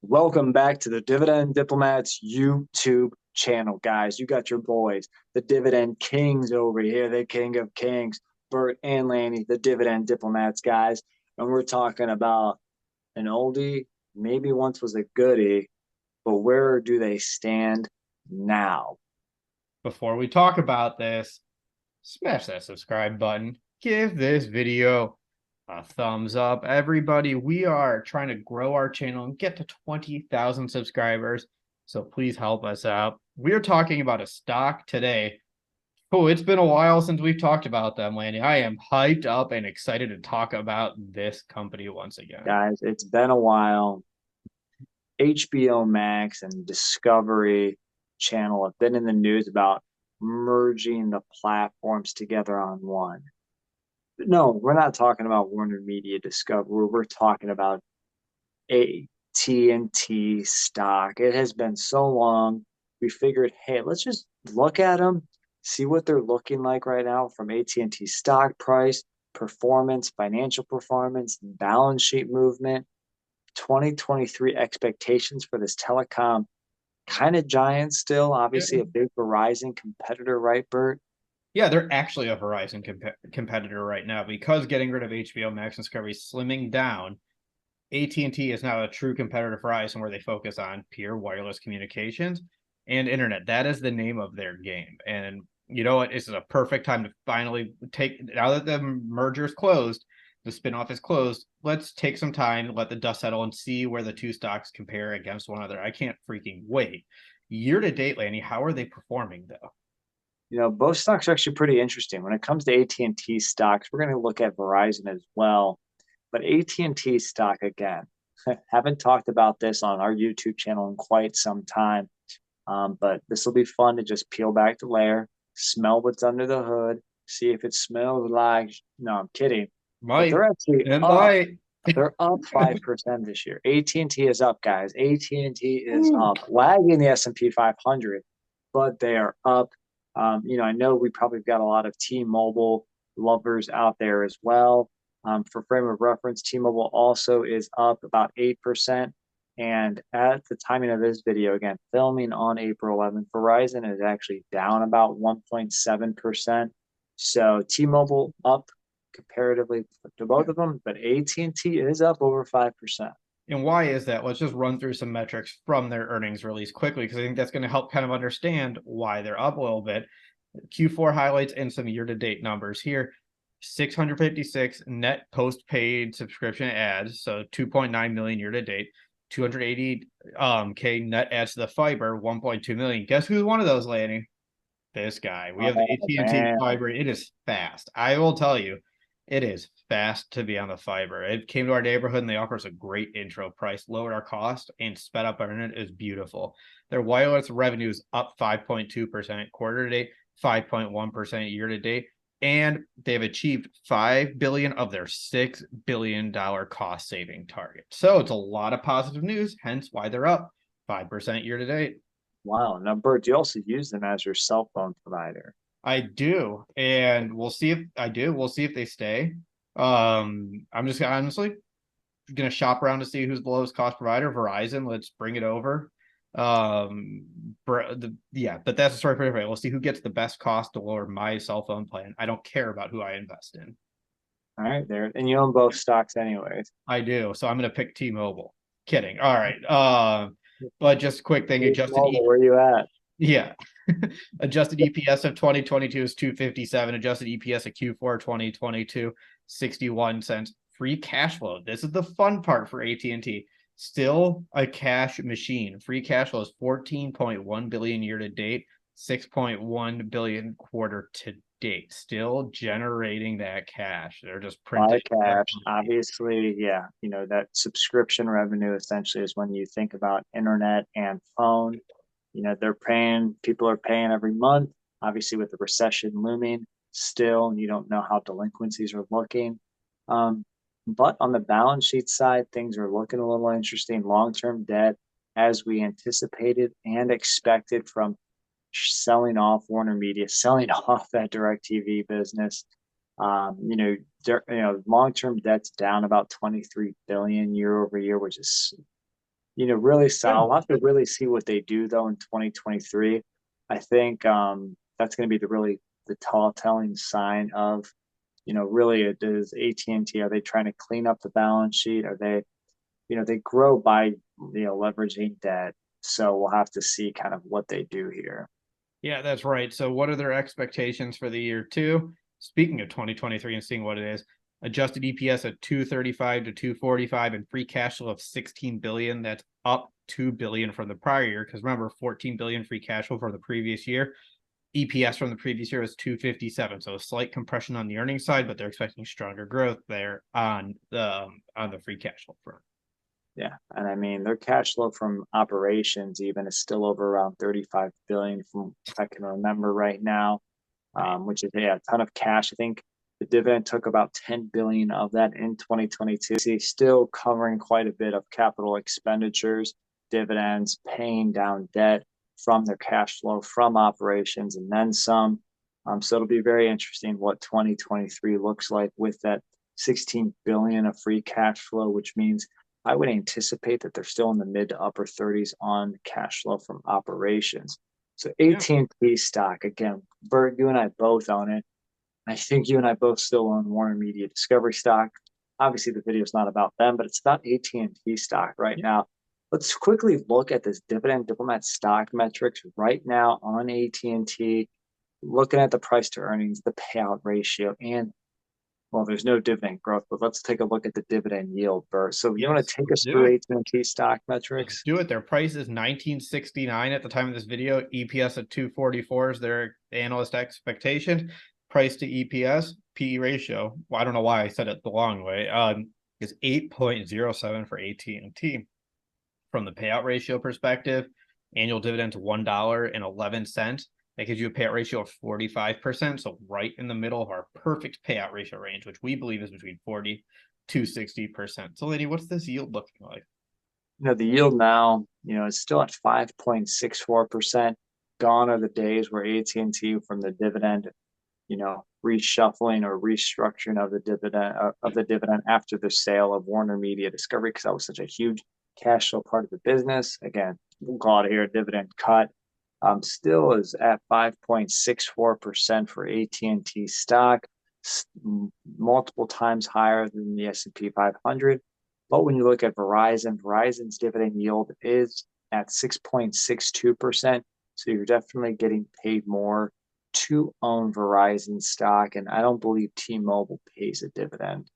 Welcome back to the Dividend Diplomats YouTube channel, guys. You got your boys, the Dividend Kings over here, the King of Kings, Bert and Lanny, the Dividend Diplomats, guys. And we're talking about an oldie, maybe once was a goodie, but where do they stand now? Before we talk about this, smash that subscribe button. Give this video a thumbs up. Everybody, we are trying to grow our channel and get to 20,000 subscribers. So please help us out. We are talking about a stock today. Oh, it's been a while since we've talked about them, Lanny. I am hyped up and excited to talk about this company once again. Guys, it's been a while. HBO Max and Discovery Channel have been in the news about merging the platforms together on one. No, we're not talking about WarnerMediaDiscover. We're talking about AT&T Stock. It has been so long. We figured, hey, let's just look at them, see what they're looking like right now from AT&T stock price, performance, financial performance, balance sheet movement, 2023 expectations for this telecom kind of giant still. Obviously, a big Verizon competitor, right, Bert? Yeah, they're actually a Verizon competitor right now because getting rid of HBO Max and Discovery, slimming down. AT&T is now a true competitor for Verizon, where they focus on pure wireless communications and internet. That is the name of their game. And you know what? This is a perfect time to finally take, now that the merger is closed, the spinoff is closed, let's take some time, let the dust settle, and see where the two stocks compare against one another. I can't freaking wait. Year to date, Lanny, how are they performing, though? Both stocks are actually pretty interesting. When it comes to AT&T stocks, we're going to look at Verizon as well. But AT&T stock, again, haven't talked about this on our YouTube channel in quite some time. But this will be fun to just peel back the layer, smell what's under the hood, see if it smells like, no, I'm kidding. But Might. they're actually It up. might. They're up 5% this year. AT&T is up, guys. AT&T is up, lagging the S&P 500, but they are up. I know we probably got a lot of T-Mobile lovers out there as well. For frame of reference, T-Mobile also is up about 8%. And at the timing of this video, again, filming on April 11th, Verizon is actually down about 1.7%. So T-Mobile up comparatively to both of them, but AT&T is up over 5%. And why is that? Let's just run through some metrics from their earnings release quickly, because I think that's going to help kind of understand why they're up a little bit. Q4 highlights and some year-to-date numbers here. 656 net post-paid subscription ads, so 2.9 million year-to-date. 280 K net adds to the fiber, 1.2 million. Guess who's one of those, Lanny? This guy. We have the Oh, AT&T man. fiber. It is fast. I will tell you, it is fast to be on the fiber. It came to our neighborhood and they offer us a great intro price, lowered our cost, and sped up our internet. Is beautiful. Their wireless revenue is up 5.2% quarter to date, 5.1% year to date, and they've achieved 5 billion of their $6 billion cost saving target. So it's a lot of positive news, hence why they're up 5% year to date. Wow. Now, Bert, you also use them as your cell phone provider. I do, and we'll see if I do. We'll see if they stay. I'm just honestly gonna shop around to see who's the lowest cost provider. Verizon, let's bring it over. Yeah, but that's a story for everybody. We'll see who gets the best cost to lower my cell phone plan. I don't care about who I invest in. All right, there. And you own both stocks anyways. I do, so I'm gonna pick T-Mobile. Kidding. All right. But just a quick thing, adjusted Mobile, where you at? yeah. Adjusted EPS of 2022 is 257. Adjusted EPS of Q4 2022, 61 cents. Free cash flow. This is the fun part for AT&T. Still a cash machine. Free cash flow is 14.1 billion year to date, 6.1 billion quarter to date. Still generating that cash. They're just A lot printing of cash. money. Obviously, yeah, that subscription revenue essentially is when you think about internet and phone. People are paying every month. Obviously, with the recession looming still, and you don't know how delinquencies are looking. Um, but on the balance sheet side, things are looking a little interesting. Long-term debt, as we anticipated and expected from selling off Warner Media, selling off that DirecTV business. Um, you know, long-term debt's down about 23 billion year over year, which is really Yeah. solid. We'll have to really see what they do though in 2023. I think that's going to be the tall telling sign of, really it is AT&T. Are they trying to clean up the balance sheet? Are they, they grow by, leveraging debt. So we'll have to see kind of what they do here. Yeah, that's right. So what are their expectations for the year two? Speaking of 2023 and seeing what it is, adjusted EPS at 235 to 245 and free cash flow of 16 billion. That's up 2 billion from the prior year. Because remember, 14 billion free cash flow from the previous year. EPS from the previous year was 257. So a slight compression on the earnings side, but they're expecting stronger growth there on the free cash flow front. Yeah, and I mean their cash flow from operations even is still over around 35 billion from if I can remember right now, Right. which is a ton of cash. I think the dividend took about 10 billion of that in 2022. See, still covering quite a bit of capital expenditures, dividends, paying down debt from their cash flow from operations, and then some. So it'll be very interesting what 2023 looks like with that 16 billion of free cash flow, which means I would anticipate that they're still in the mid to upper 30s on cash flow from operations. So Yeah. AT&T stock, again, Bert, you and I both own it. I think you and I both still own WarnerMediaDiscovery stock. Obviously, the video is not about them, but it's about AT&T stock right now. Let's quickly look at this dividend diplomat stock metrics right now on AT&T, looking at the price to earnings, the payout ratio, and well, there's no dividend growth, but let's take a look at the dividend yield first. So you want Yes, to take let's us do through it. AT&T stock Let's metrics? do it. Their price is 1969 at the time of this video. EPS at 244 is their analyst expectation. Price to EPS, PE ratio. Well, I don't know why I said it the long way. Is 8.07 for AT&T. From the payout ratio perspective, annual dividend to $1.11. That gives you a payout ratio of 45%. So right in the middle of our perfect payout ratio range, which we believe is between 40 to 60%. So, Lady, what's this yield looking like? The yield now, is still at 5.64%. Gone are the days where AT&T from the dividend, reshuffling or restructuring of the dividend after the sale of WarnerMediaDiscovery, because that was such a huge cash flow part of the business. Again, we'll call it here a dividend cut. Still is at 5.64% for AT&T stock, multiple times higher than the S&P 500. But when you look at Verizon's dividend yield is at 6.62%. So you're definitely getting paid more to own Verizon stock. And I don't believe T-Mobile pays a dividend.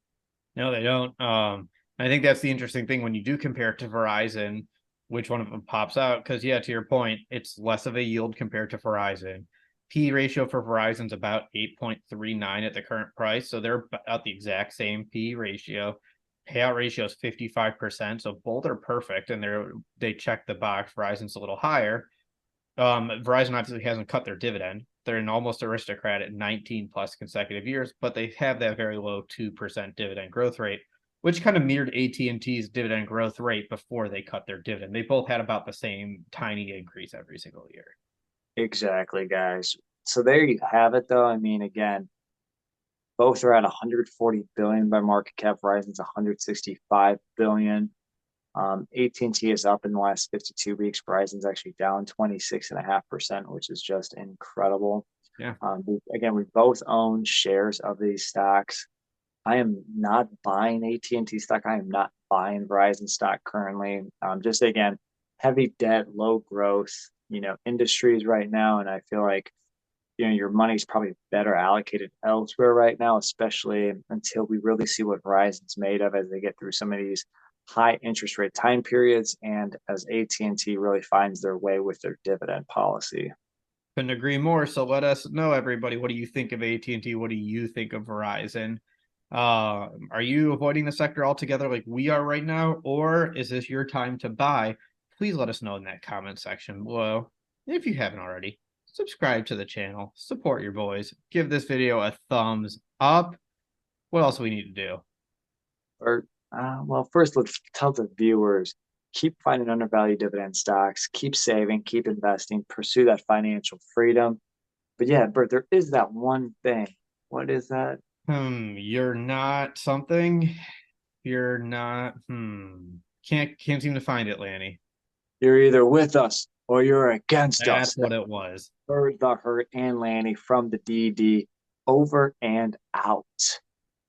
No, they don't. I think that's the interesting thing when you do compare it to Verizon, which one of them pops out? Because yeah, to your point, it's less of a yield compared to Verizon. P ratio for Verizon's about 8.39 at the current price, so they're about the exact same P ratio. Payout ratio is 55%, so both are perfect, and they check the box. Verizon's a little higher. Verizon obviously hasn't cut their dividend. They're an almost aristocrat at 19 plus consecutive years, but they have that very low 2% dividend growth rate, which kind of mirrored AT&T's dividend growth rate before they cut their dividend. They both had about the same tiny increase every single year. Exactly, guys. So there you have it, though. I mean, again, both are at 140 billion by market cap. Verizon's 165 billion. AT&T is up in the last 52 weeks. Verizon's actually down 26.5%, which is just incredible. Yeah. Again, we both own shares of these stocks. I am not buying AT&T stock. I am not buying Verizon stock currently. Just again, heavy debt, low growth, industries right now. And I feel like, your money's probably better allocated elsewhere right now, especially until we really see what Verizon's made of as they get through some of these high interest rate time periods and as AT&T really finds their way with their dividend policy. Couldn't agree more. So let us know, everybody. What do you think of AT&T? What do you think of Verizon? Are you avoiding the sector altogether like we are right now, or is this your time to buy? Please let us know in that comment section below. If you haven't already, subscribe to the channel, support your boys, give this video a thumbs up. What else do we need to do? Well, first, let's tell the viewers keep finding undervalued dividend stocks, keep saving, keep investing, pursue that financial freedom. But yeah, Bert, there is that one thing. What is that? You're not something. You're not. Can't seem to find it, Lanny. You're either with us or you're against us. That's what it was. Heard the Hurt and Lanny from the DD, over and out.